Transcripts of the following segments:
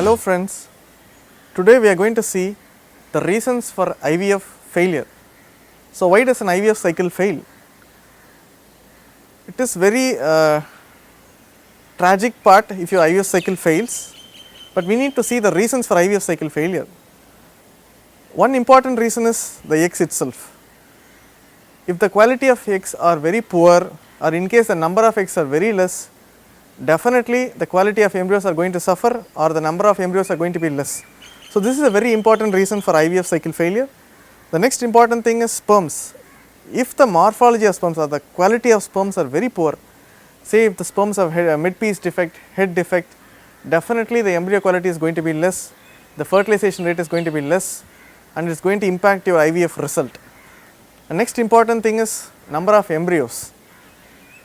Hello friends, today we are going to see the reasons for IVF failure. So why does an IVF cycle fail? It is very tragic part if your IVF cycle fails, but we need to see the reasons for IVF cycle failure. One important reason is the eggs itself. If the quality of eggs are very poor, or in case the number of eggs are very less, definitely the quality of embryos are going to suffer or the number of embryos are going to be less. So this is a very important reason for IVF cycle failure. The next important thing is sperms. If the morphology of sperms or the quality of sperms are very poor, say if the sperms have mid-piece defect, head defect, definitely the embryo quality is going to be less, the fertilization rate is going to be less, and it is going to impact your IVF result. The next important thing is number of embryos.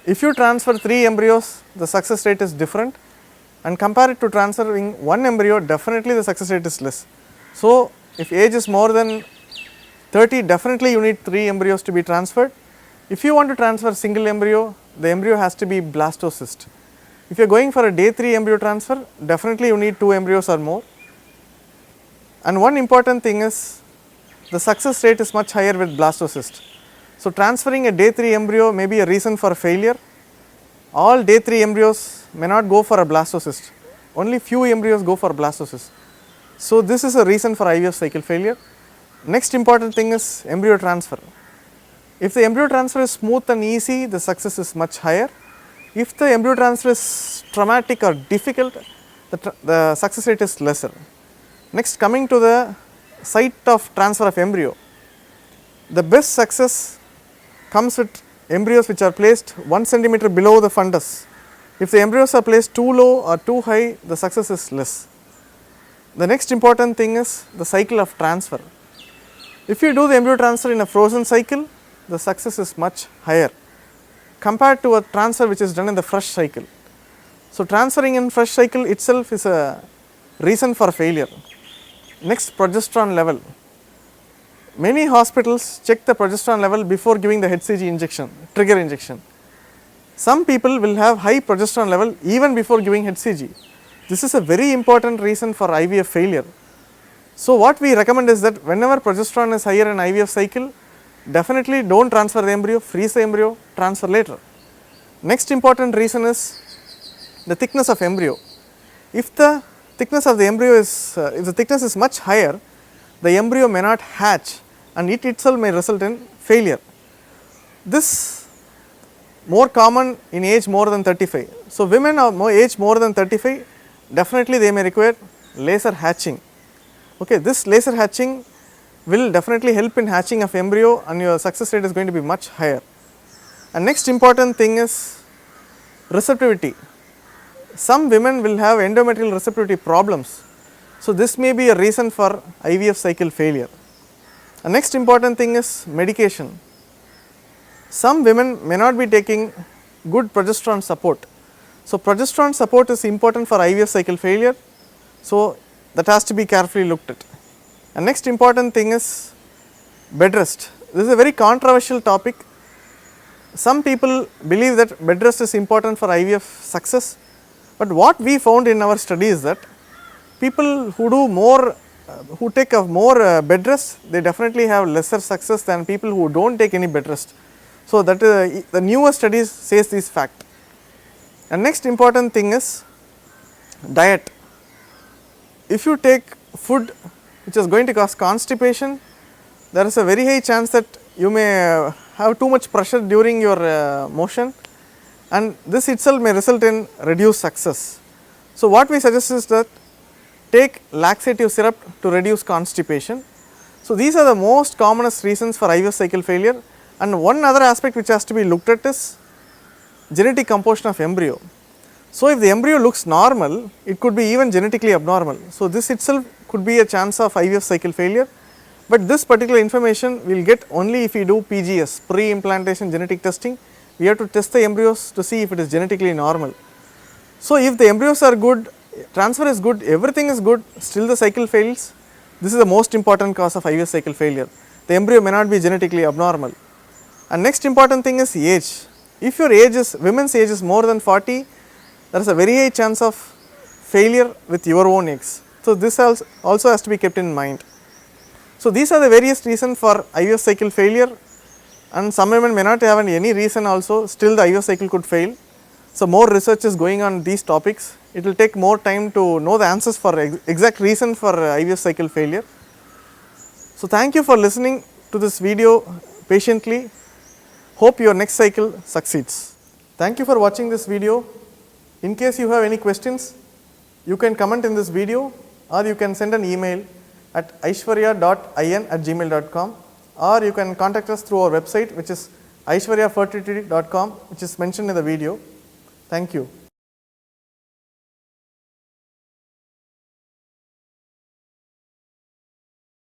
If you transfer 3 embryos, the success rate is different, and compare it to transferring 1 embryo, definitely the success rate is less. So if age is more than 30, definitely you need 3 embryos to be transferred. If you want to transfer single embryo, the embryo has to be blastocyst. If you are going for a day 3 embryo transfer, definitely you need 2 embryos or more. And one important thing is the success rate is much higher with blastocyst. So transferring a day 3 embryo may be a reason for failure. All day 3 embryos may not go for a blastocyst, only few embryos go for blastocyst. So this is a reason for IVF cycle failure. Next important thing is embryo transfer. If the embryo transfer is smooth and easy, the success is much higher. If the embryo transfer is traumatic or difficult, the success rate is lesser. Next, coming to the site of transfer of embryo, the best success comes with embryos which are placed 1 centimeter below the fundus. If the embryos are placed too low or too high, the success is less. The next important thing is the cycle of transfer. If you do the embryo transfer in a frozen cycle, the success is much higher compared to a transfer which is done in the fresh cycle. So transferring in fresh cycle itself is a reason for failure. Next, progesterone level. Many hospitals check the progesterone level before giving the HCG injection, trigger injection. Some people will have high progesterone level even before giving HCG. This is a very important reason for IVF failure. So what we recommend is that whenever progesterone is higher in IVF cycle, definitely don't transfer the embryo, freeze the embryo, transfer later. Next important reason is the thickness of embryo. If the thickness of the embryo is, if the thickness is much higher, the embryo may not hatch and it itself may result in failure. This more common in age more than 35. So women of age more than 35, definitely they may require laser hatching. Okay, this laser hatching will definitely help in hatching of embryo and your success rate is going to be much higher. And next important thing is receptivity. Some women will have endometrial receptivity problems. So this may be a reason for IVF cycle failure. The next important thing is medication. Some women may not be taking good progesterone support. So progesterone support is important for IVF cycle failure. So that has to be carefully looked at. And next important thing is bed rest. This is a very controversial topic. Some people believe that bed rest is important for IVF success. But what we found in our study is that people who do more, who take a more bed rest, they definitely have lesser success than people who don't take any bed rest. So that the newer studies says this fact. And next important thing is diet. If you take food which is going to cause constipation, there is a very high chance that you may have too much pressure during your motion, and this itself may result in reduced success. So what we suggest is that take laxative syrup to reduce constipation. So these are the most commonest reasons for IVF cycle failure. And one other aspect which has to be looked at is genetic composition of embryo. So if the embryo looks normal, it could be even genetically abnormal. So this itself could be a chance of IVF cycle failure. But this particular information we will get only if we do PGS, pre-implantation genetic testing. We have to test the embryos to see if it is genetically normal. So if the embryos are good, transfer is good, everything is good, still the cycle fails, this is the most important cause of IVF cycle failure. The embryo may not be genetically abnormal. And next important thing is age. If your age is, women's age is more than 40, there is a very high chance of failure with your own eggs. So, this also has to be kept in mind. So, these are the various reasons for IVF cycle failure, and some women may not have any reason also, still the IVF cycle could fail. So, more research is going on these topics. It will take more time to know the answers for exact reason for IVF cycle failure. So, thank you for listening to this video patiently. Hope your next cycle succeeds. Thank you for watching this video. In case you have any questions, you can comment in this video, or you can send an email at aishwarya.in@gmail.com, or you can contact us through our website, which is aishwaryafertility.com, which is mentioned in the video. Thank you.